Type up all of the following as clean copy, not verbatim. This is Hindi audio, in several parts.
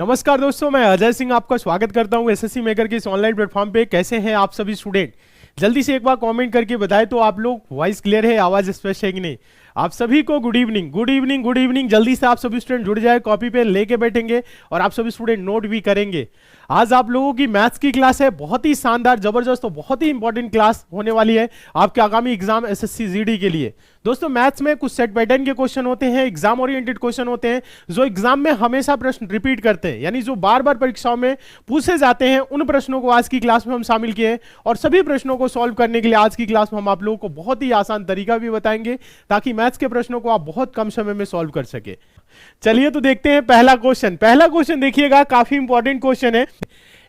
नमस्कार दोस्तों, मैं अजय सिंह आपका स्वागत करता हूं एसएससी मेकर के इस ऑनलाइन प्लेटफॉर्म पे। कैसे हैं आप सभी स्टूडेंट? जल्दी से एक बार कमेंट करके बताएं तो आप लोग। वॉइस क्लियर है, आवाज स्पष्ट है कि नहीं? आप सभी को good evening, good evening, good evening. जल्दी से आप सभी स्टूडेंट जुड़ जाए, कॉपी पेन लेके बैठेंगे और आप सभी स्टूडेंट नोट भी करेंगे। आज आप लोगों की मैथ्स की क्लास है, बहुत ही शानदार, जबरदस्त और बहुत ही इंपॉर्टेंट क्लास होने वाली है आपके आगामी एग्जाम एसएससी जीडी के लिए। दोस्तों, मैथ्स में कुछ सेट पैटर्न के क्वेश्चन होते हैं, एग्जाम ओरिएंटेड क्वेश्चन होते हैं जो एग्जाम में हमेशा प्रश्न रिपीट करते हैं, यानी जो बार बार परीक्षाओं में पूछे जाते हैं। उन प्रश्नों को आज की क्लास में हम शामिल किए हैं और सभी प्रश्नों को सॉल्व करने के लिए आज की क्लास में हम आप लोगों को बहुत ही आसान तरीका भी बताएंगे ताकि मैथ्स के प्रश्नों को आप बहुत कम समय में सॉल्व कर सके। चलिए तो देखते हैं पहला क्वेश्चन। पहला क्वेश्चन देखिएगा, काफी इंपॉर्टेंट क्वेश्चन है।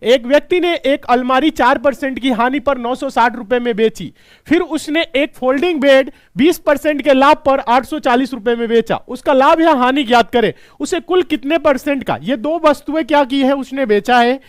एक व्यक्ति ने एक अलमारी 4% की हानि पर 960 रुपए में बेची, फिर उसने एक फोल्डिंग बेड 20% के लाभ पर 840 रुपए में बेचा। उसका लाभ या हानि ज्ञात करे। उसे कुल कितने परसेंट का, ये दो वस्तुएं क्या की है, उसने बेचा है।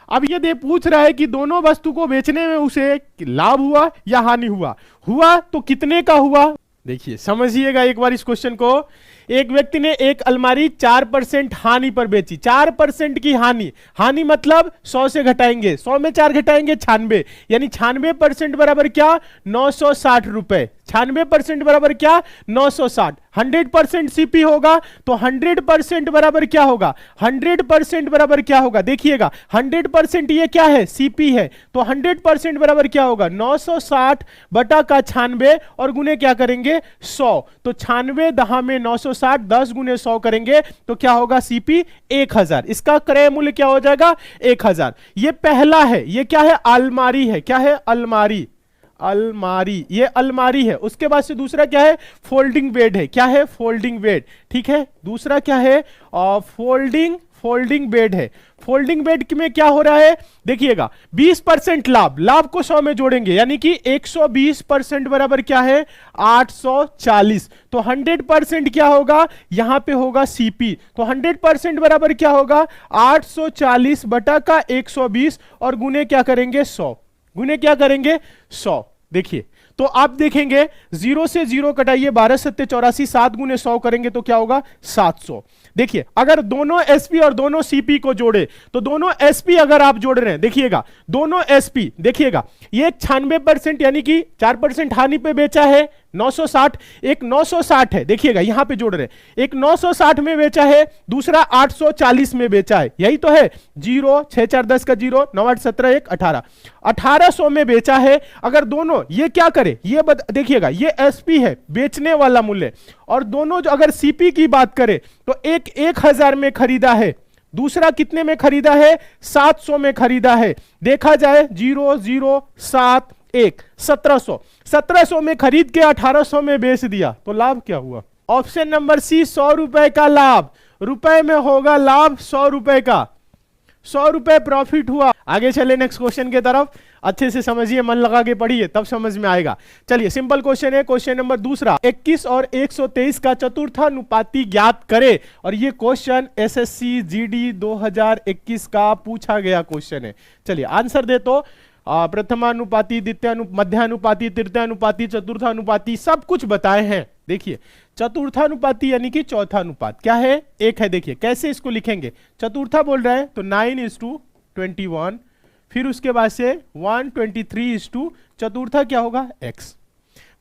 अब ये पूछ रहा है कि दोनों वस्तु को बेचने में उसे लाभ हुआ या हानि हुआ तो कितने का हुआ। देखिए, समझिएगा एक बार इस क्वेश्चन को। एक व्यक्ति ने एक अलमारी 4% हानि पर बेची। 4% की हानि मतलब 100 से घटाएंगे, 100 में 4 घटाएंगे 96, यानी 96% बराबर क्या, 960 रुपए। 96% बराबर क्या, 960। 100% सीपी होगा तो 100% बराबर क्या होगा, 100% बराबर क्या होगा। देखिएगा 100% ये क्या है, सीपी है, तो 100% बराबर क्या होगा, 960 बटा का 96 और गुने क्या करेंगे, 100। तो 96 दहा में 960, 10 गुने 100 करेंगे तो क्या होगा, सीपी 1000। इसका क्रय मूल्य क्या हो जाएगा, 1000। ये पहला है, ये क्या है, अलमारी है। क्या है, अलमारी। ये अलमारी है। उसके बाद से दूसरा क्या है, फोल्डिंग बेड है। क्या है, फोल्डिंग बेड। ठीक है, दूसरा क्या है, फोल्डिंग बेड है। फोल्डिंग बेड में क्या हो रहा है, देखिएगा 20% लाभ को 100 में जोड़ेंगे, यानी कि 120% बराबर क्या है, 840। तो 100% क्या होगा, यहां पे होगा सीपी। तो 100% बराबर क्या होगा, 840 बटा का 120 और गुने क्या करेंगे, 100। गुने क्या करेंगे, 100। देखिए, तो आप देखेंगे 0 से 0 कटाइए, 12 सत्ते 84, 7 गुने 100 करेंगे तो क्या होगा, 700। देखिए, अगर दोनों एसपी और दोनों सीपी को जोड़े तो दोनों एसपी अगर आप जोड़ रहे हैं, देखिएगा दोनों एसपी, देखिएगा ये 96% यानी कि 4% हानि पे बेचा है 960, एक 960 है, देखिएगा यहां पे जोड़ रहे हैं, एक 960 में बेचा है, दूसरा 840 में बेचा है। यही तो है, 0 6 4 10 का 0, 9 8 17 1 18, 1800 में बेचा है। अगर दोनों ये क्या करे, ये देखिएगा ये एसपी है, बेचने वाला मूल्य, और दोनों जो अगर सीपी की बात करें तो एक 1000 में खरीदा है, दूसरा कितने में खरीदा है, 700 में खरीदा है। देखा जाए 0 0 7 1 1700 में खरीद के 1800 में बेच दिया तो लाभ क्या हुआ। ऑप्शन नंबर सी, 100 रुपए का लाभ। रुपए में होगा लाभ 100 रुपए का, 100 रुपए प्रॉफिट हुआ। आगे चले नेक्स्ट क्वेश्चन की तरफ। अच्छे से समझिए, मन लगा के पढ़िए तब समझ में आएगा। चलिए, सिंपल क्वेश्चन है। क्वेश्चन नंबर दूसरा, 21 और 123 का चतुर्थानुपाती ज्ञात करे। और ये क्वेश्चन एसएससी जीडी 2021 का पूछा गया क्वेश्चन है। चलिए आंसर दे तो प्रथमानुपाती, मध्यानुपाती, तृतीयानुपाती, चतुर्थानुपाती सब कुछ बताए हैं। देखिए, चतुर्थानुपाती यानी कि चौथा अनुपात क्या है, एक है। देखिए कैसे इसको लिखेंगे, चतुर्था बोल रहे हैं तो 9:21, फिर उसके बाद से 123, चतुर्था क्या होगा, x,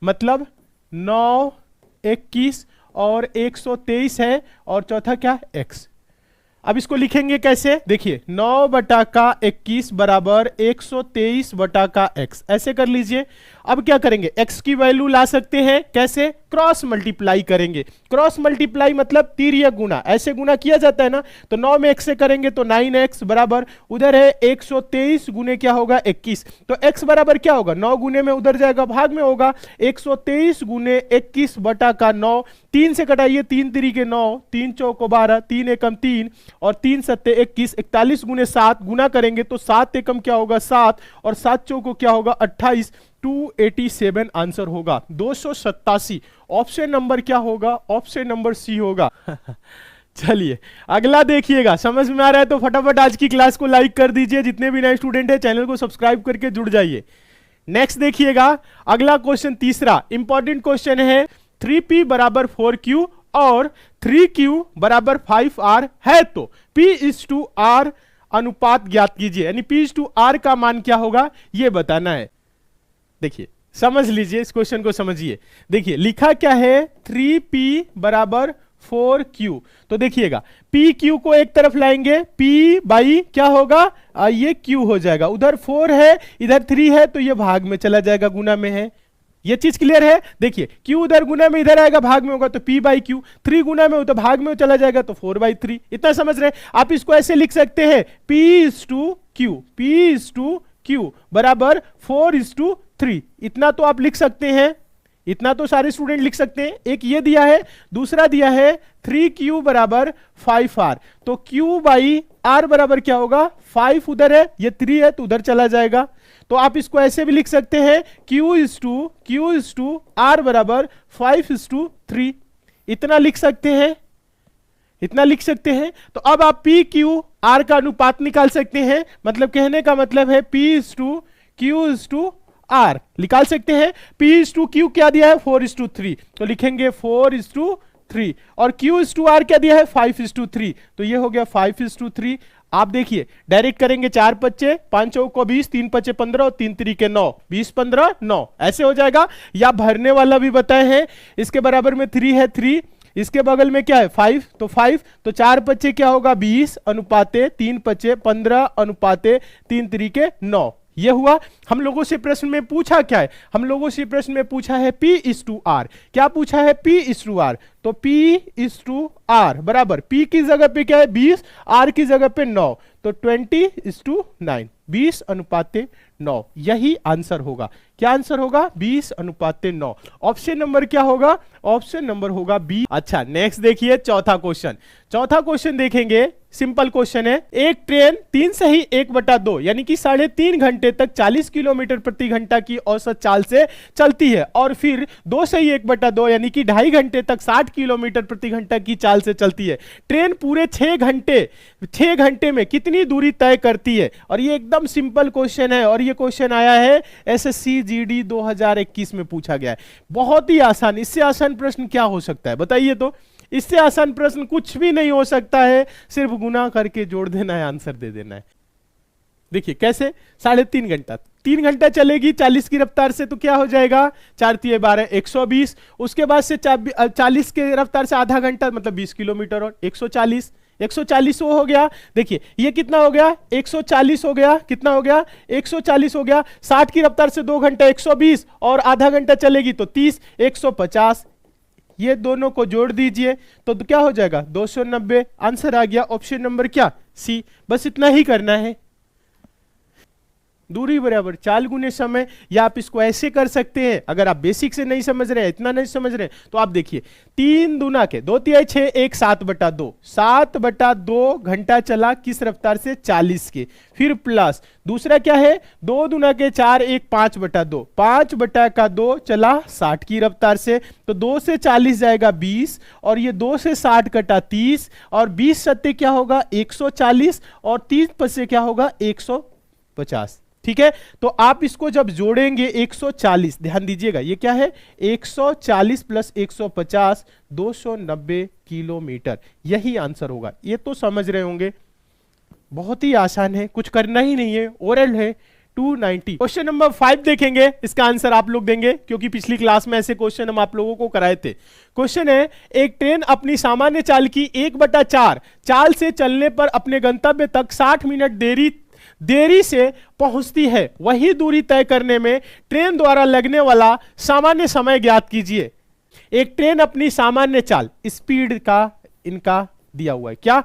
मतलब 9 21 और 123 है और चौथा क्या, x। अब इसको लिखेंगे कैसे, देखिए 9 बटा का 21 बराबर 123 बटा का x, ऐसे कर लीजिए। अब क्या करेंगे, x की वैल्यू ला सकते हैं, कैसे, क्रॉस मल्टीप्लाई करेंगे। क्रॉस मल्टीप्लाई मतलब तिर्यक गुना, ऐसे गुना किया जाता है ना, तो 9 में x से करेंगे तो 9x बराबर उधर है 123 गुने क्या होगा, 21। तो x बराबर क्या होगा, 9 गुने में उधर जाएगा, भाग में होगा 123 गुने 21 बटा का 9। 3 से कटाइए, 3 तिरी 9, 3 चौको 12, 3 एकम 3 और 3 सत्ते 21, 41 गुने 7 गुना करेंगे तो 7 एकम क्या होगा, 7 और 7 चौको क्या होगा, 28, 287 आंसर होगा, 287। ऑप्शन नंबर क्या होगा, ऑप्शन नंबर सी होगा। चलिए अगला देखिएगा, समझ में आ रहा है तो फटाफट आज की क्लास को लाइक कर दीजिए। जितने भी नए स्टूडेंट है चैनल को सब्सक्राइब करके जुड़ जाइए। नेक्स्ट देखिएगा, अगला क्वेश्चन तीसरा इंपॉर्टेंट क्वेश्चन है। 3p बराबर 4q और 3q बराबर 5r है तो P/R अनुपात ज्ञात कीजिए, यानी P/R का मान क्या होगा ये बताना है। देखिए समझ लीजिए, इस क्वेश्चन को समझिए। देखिए लिखा क्या है, 3P बराबर 4Q। तो देखिएगा PQ को एक तरफ लाएंगे, P बाई क्या होगा, ये Q हो जाएगा। उधर 4 है इधर 3 है तो ये भाग में चला जाएगा, गुना में है। ये चीज क्लियर है। देखिए Q उधर गुना में इधर आएगा, भाग में होगा तो P बाई Q, 3 गुना में हो तो भाग में चला जाएगा तो 4/3। इतना समझ रहे हैं। आप इसको ऐसे लिख सकते हैं, P/Q बराबर 4/3। इतना तो आप लिख सकते हैं, इतना तो सारे स्टूडेंट लिख सकते हैं। एक ये दिया है, दूसरा दिया है 3Q बराबर 5R। तो Q बाई R बराबर क्या होगा, 5 उधर है, ये 3 है तो उधर चला जाएगा। तो आप इसको ऐसे भी लिख सकते हैं, Q/R बराबर 5/3। इतना लिख सकते हैं, इतना लिख सकते हैं। तो अब आप PQR का अनुपात निकाल सकते हैं। मतलब कहने का मतलब है P/Q/R निकाल सकते हैं। P/Q क्या दिया है, 4/3, तो लिखेंगे 4/3। और Q/R क्या दिया है, 5/3, तो ये हो गया 5/3। आप देखिए डायरेक्ट करेंगे, 4 पच्चे 5 चौको 20, 3 पच्चे 15 और 3 तरीके 9, 20 15 9 ऐसे हो जाएगा। या भरने वाला भी बताए हैं, इसके बराबर में 3 है 3, इसके बगल में क्या है 5, तो 5, तो 4 पच्चे क्या होगा 20 अनुपाते 3 पच्चे 15 अनुपाते 3 तरीके 9। ये हुआ। हम लोगों से प्रश्न में पूछा क्या है, हम लोगों से प्रश्न में पूछा है P/R। क्या पूछा है, P/R। तो P/R बराबर P की जगह पे क्या है 20, R की जगह पे 9, तो 20:9, 20 अनुपाते 9। यही आंसर होगा। क्या आंसर होगा, 20 अनुपाते 9। ऑप्शन नंबर क्या होगा, ऑप्शन नंबर होगा बी। अच्छा नेक्स्ट देखिए चौथा क्वेश्चन। चौथा क्वेश्चन देखेंगे, सिंपल क्वेश्चन है। एक ट्रेन 3 से ही 1/2 यानी कि 3.5 घंटे तक 40 किलोमीटर प्रति घंटा की औसत चाल से चलती है, और फिर 2 से ही 1/2 यानी कि 2.5 घंटे तक 60 किलोमीटर प्रति घंटा की चाल से चलती है। ट्रेन पूरे 6 घंटे में कितनी दूरी तय करती है। और ये एकदम सिंपल क्वेश्चन है, और ये क्वेश्चन आया है SSC GD 2021 में पूछा गया है। बहुत ही आसान, इससे आसान प्रश्न क्या हो सकता है बताइए। तो इससे आसान प्रश्न कुछ भी नहीं हो सकता है, सिर्फ गुना करके जोड़ देना है, आंसर दे देना है। देखिए कैसे, 3.5 घंटा, 3 घंटा चलेगी 40 की रफ्तार से, तो क्या हो जाएगा 4 × 12 120। उसके बाद से 40 के रफ्तार से आधा घंटा मतलब 20 किलोमीटर और 140 वो हो गया। देखिए ये कितना हो गया, 140 हो गया, कितना हो गया 140 हो गया। 60 की रफ्तार से 2 घंटा 120 और आधा घंटा चलेगी तो 30, 150। ये दोनों को जोड़ दीजिए तो क्या हो जाएगा 290। आंसर आ गया ऑप्शन नंबर क्या, सी। बस इतना ही करना है। दूरी बराबर चाल गुने समय, या आप इसको ऐसे कर सकते हैं। अगर आप बेसिक से नहीं समझ रहे हैं, इतना नहीं समझ रहे हैं, तो आप देखिए 3 दूना के 2 तिहाई 6 1 7/2, 7/2 घंटा चला किस रफ्तार से 40 के। फिर प्लस दूसरा क्या है 2 दूना के 4 1 5/2, 5/2 चला 60 की रफ्तार से, तो 2 से 40 जाएगा 20, और ये 2 से 60 कटा 30, और 20 सत्ते क्या होगा 140, और 30 पचे क्या होगा 150। ठीक है, तो आप इसको जब जोड़ेंगे 140, ध्यान दीजिएगा ये क्या है 140 प्लस 150, 290 किलोमीटर। यही आंसर होगा। ये तो समझ रहे होंगे, बहुत ही आसान है, कुछ करना ही नहीं है, ओरल है। 290। क्वेश्चन नंबर 5 देखेंगे, इसका आंसर आप लोग देंगे क्योंकि पिछली क्लास में ऐसे क्वेश्चन हम आप लोगों को कराए थे। क्वेश्चन है, एक ट्रेन अपनी सामान्य चाल की 1/4 चाल से चलने पर अपने गंतव्य तक 60 मिनट देरी से पहुंचती है। वही दूरी तय करने में ट्रेन द्वारा लगने वाला सामान्य समय ज्ञात कीजिए। एक ट्रेन अपनी सामान्य चाल, स्पीड का इनका दिया हुआ है क्या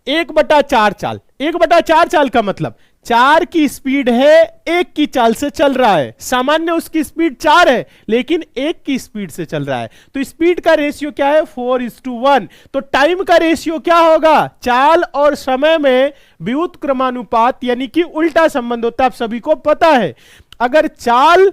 1/4 चाल। 1/4 चाल का मतलब 4 की स्पीड है, 1 की चाल से चल रहा है। सामान्य उसकी स्पीड 4 है लेकिन 1 की स्पीड से चल रहा है, तो स्पीड का रेशियो क्या है 4:1। तो टाइम का रेशियो क्या होगा, चाल और समय में व्युत्क्रमानुपात यानी कि उल्टा संबंध होता है, आप सभी को पता है। अगर चाल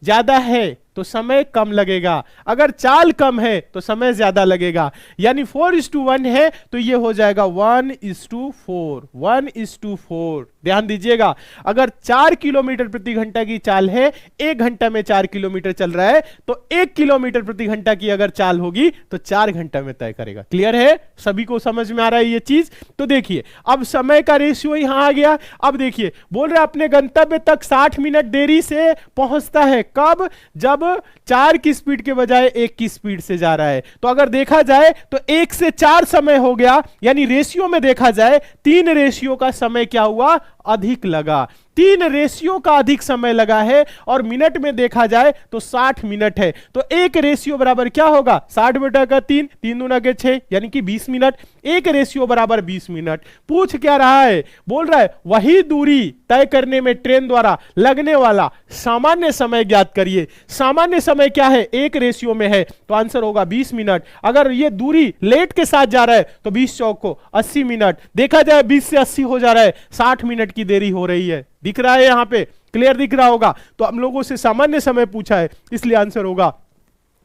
ज्यादा है तो समय कम लगेगा, अगर चाल कम है तो समय ज्यादा लगेगा। यानी 4:1 है तो ये हो जाएगा 1:4, 1:4। ध्यान दीजिएगा, अगर 4 किलोमीटर प्रति घंटा की चाल है, 1 घंटा में 4 किलोमीटर चल रहा है, तो 1 किलोमीटर प्रति घंटा की अगर चाल होगी तो 4 घंटा में तय करेगा। क्लियर है? सभी को समझ में आ रहा है ये चीज? तो देखिए, अब समय का रेशियो यहां आ गया। अब देखिए, बोल रहे अपने गंतव्य तक 60 मिनट देरी से पहुंचता है। कब? जब 4 की स्पीड के बजाय 1 की स्पीड से जा रहा है। तो अगर देखा जाए तो 1 से 4 समय हो गया, यानी रेशियो में देखा जाए 3 रेशियो का समय क्या हुआ? अधिक लगा। 3 रेशियो का अधिक समय लगा है, और मिनट में देखा जाए तो 60 मिनट है। तो 1 रेशियो बराबर क्या होगा? 60 बटा का 3, 3 दूना के 6, यानी कि 20 मिनट। 1 रेशियो बराबर 20 मिनट। पूछ क्या रहा है? बोल रहा है वही दूरी तय करने में ट्रेन द्वारा लगने वाला सामान्य समय ज्ञात करिए। सामान्य समय क्या है? 1 रेशियो में है, तो आंसर होगा 20 मिनट। अगर ये दूरी लेट के साथ जा रहा है तो 20 चौक को 80 मिनट। देखा जाए 20 से 80 हो जा रहा है, 60 मिनट की देरी हो रही है। दिख रहा है यहां पे? क्लियर दिख रहा होगा? तो हम लोगों से सामान्य समय पूछा है, इसलिए आंसर होगा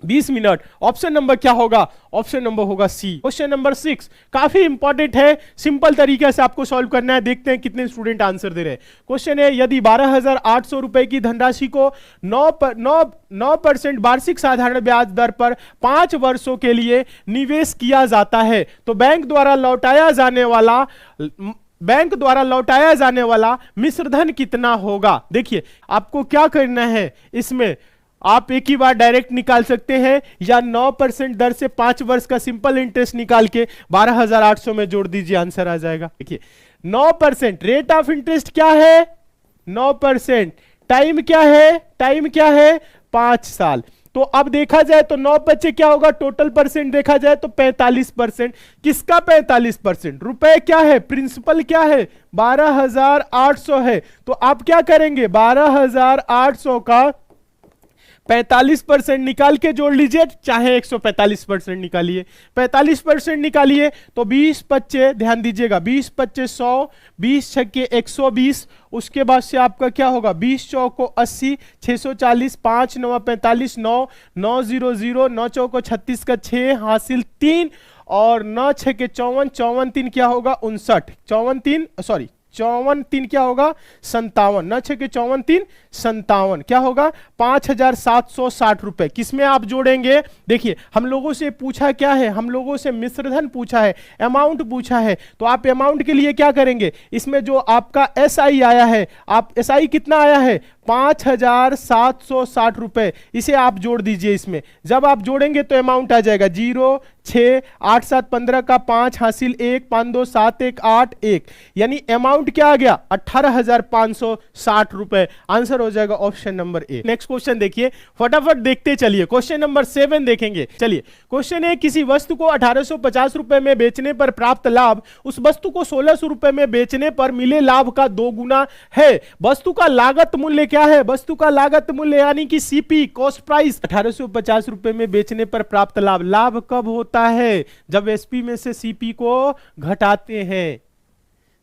20 मिनट। ऑप्शन नंबर क्या होगा? ऑप्शन नंबर होगा सी। क्वेश्चन नंबर 6 काफी इंपॉर्टेंट है, सिंपल तरीके से आपको सॉल्व करना है। देखते हैं कितने स्टूडेंट आंसर दे रहे हैं। क्वेश्चन है, यदि 12,800 रुपए की धनराशि को 9% वार्षिक साधारण ब्याज दर पर 5 वर्षों के लिए निवेश किया जाता है, तो बैंक द्वारा लौटाया जाने वाला मिश्रधन कितना होगा? देखिए, आपको क्या करना है, इसमें आप एक ही बार डायरेक्ट निकाल सकते हैं, या 9% दर से 5 वर्ष का सिंपल इंटरेस्ट निकाल के 12,800 में जोड़ दीजिए, आंसर आ जाएगा। देखिए, 9% रेट ऑफ इंटरेस्ट क्या है? 9%। टाइम क्या है? टाइम क्या है? 5 साल। तो अब देखा जाए तो 9 बच्चे क्या होगा? टोटल परसेंट देखा जाए तो 45%। किसका 45%? रुपए क्या है? प्रिंसिपल क्या है? 12,800 है। तो आप क्या करेंगे? 12,800 का 45% निकाल के जोड़ लीजिए, चाहे 145% निकालिए। 45% निकालिए तो 20×5, ध्यान दीजिएगा, 20×5 100, 20×6 120। उसके बाद से आपका क्या होगा? 20 चौक को 80, 640, 5 9 45, 9 9 0 0, 9 चौक को 36 का 6 हासिल 3, और 9 6 के 54, 54 3 क्या होगा? 59, 54 3 क्या होगा? 57। 9 6 के 54 3 57 क्या होगा? 5,760 रुपए। किसमें आप जोड़ेंगे? देखिए, हम लोगों से पूछा क्या है? हम लोगों से मिश्रधन पूछा है, अमाउंट पूछा है। तो आप अमाउंट के लिए क्या करेंगे? इसमें जो आपका SI आया है, आप SI कितना आया है? 5,760 रुपए। इसे आप जोड़ दीजिए इसमें। जब आप जोड़ेंगे तो अमाउंट आ जाएगा 0 6 8 7 15 का 5 हासिल 1 5 2 7 1 8 1, यानी अमाउंट क्या आ गया? 18,560 रुपए। आंसर हो जाएगा option number A. Next question देखिए, फटाफट देखते चलिए। क्वेश्चन नंबर 7 देखेंगे। चलिए, क्वेश्चन है, किसी वस्तु को 1850 रुपए में बेचने पर प्राप्त लाभ उस वस्तु को 1600 रुपए में बेचने पर मिले लाभ का 2 गुना है। वस्तु का लागत मूल्य क्या है? वस्तु का लागत मूल्य यानी कि सीपी, कॉस्ट प्राइस। 1850 रुपए में बेचने पर प्राप्त लाभ, लाभ कब होता है? जब एसपी में से सीपी को घटाते हैं।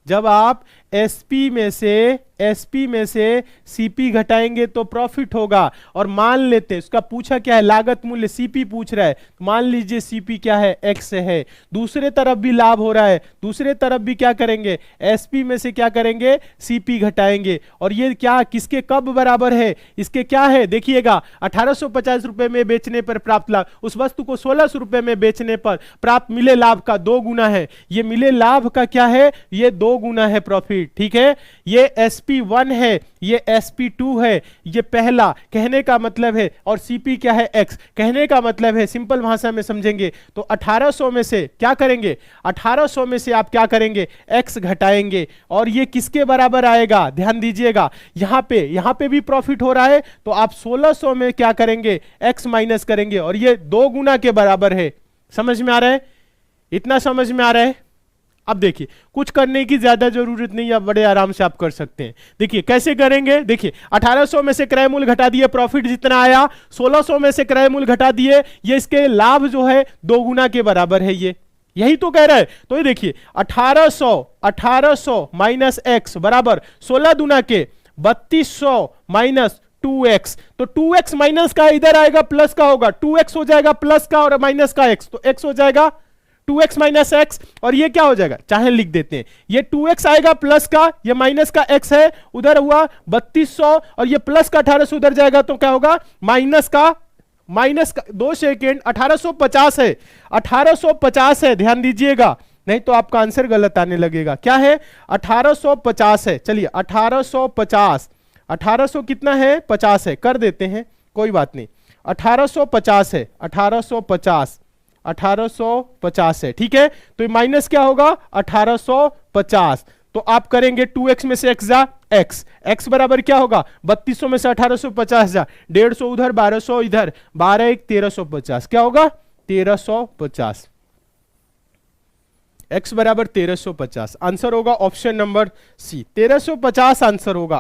जब आप एसपी में से सीपी घटाएंगे तो प्रॉफिट होगा। और मान लेते हैं, उसका पूछा क्या है? लागत मूल्य, सीपी पूछ रहा है। मान लीजिए सीपी क्या है? एक्स है। दूसरे तरफ भी लाभ हो रहा है, दूसरे तरफ भी क्या करेंगे? एसपी में से क्या करेंगे? सीपी घटाएंगे। और ये क्या, किसके कब बराबर है? इसके क्या है? देखिएगा, 1850 रुपए में बेचने पर प्राप्त लाभ उस वस्तु को 1600 रुपए में बेचने पर प्राप्त मिले लाभ का 2 गुना है। ये मिले लाभ का क्या है? ये 2 गुना है प्रॉफिट। ठीक है, ये SP1 है, ये SP2 है। ये पहला कहने का मतलब है, और CP क्या है? X। कहने का मतलब है, सिंपल भाषा में समझेंगे तो 1800 में से क्या करेंगे? 1800 में से आप क्या करेंगे? X घटाएंगे। और ये किसके बराबर आएगा? ध्यान दीजिएगा, यहां पे भी प्रॉफिट हो रहा है, तो आप 1600 में क्या करेंगे? X माइनस करेंगे, और ये 2 गुना के बराबर है। समझ में आ रहा है? इतना समझ में आ रहा है? अब देखिए, कुछ करने की ज्यादा जरूरत नहीं है, आप बड़े आराम से आप कर सकते हैं। देखिए कैसे करेंगे। देखिए, 1800 में से क्रय मूल्य घटा दिए, प्रॉफिट जितना आया, 1600 में से क्रय मूल्य घटा दिए, ये इसके लाभ जो है 2 गुना के बराबर है। ये यही तो कह रहा है। तो ये देखिए, 1800 माइनस एक्स बराबर 16 दुना के 3200 माइनस 2x, तो 2x माइनस का इधर आएगा प्लस का होगा, 2x हो जाएगा प्लस का और माइनस का x, तो x हो जाएगा 2x माइनस एक्स, और ये क्या हो जाएगा, चाहे लिख देते हैं, ये 2x आएगा प्लस का, ये माइनस का x है, उधर हुआ 3200 और ये प्लस का 1800 उधर जाएगा, तो क्या होगा माइनस का 2 सेकेंड 1850 है, 1850 है, ध्यान दीजिएगा, नहीं तो आपका आंसर गलत आने लगेगा। क्या है 1850 है, चलिए 1850, 1800 कितना है 50 है, कर देते हैं कोई बात नहीं, 1850 है, 1850 है, ठीक है, तो माइनस क्या होगा 1850, तो आप करेंगे 2x में से x जा x बराबर क्या होगा 3200 में से 1850 जा, 150 उधर 1200 इधर, 12 1 1350, क्या होगा 1350, x बराबर 1350, आंसर होगा ऑप्शन नंबर सी 1350 आंसर होगा।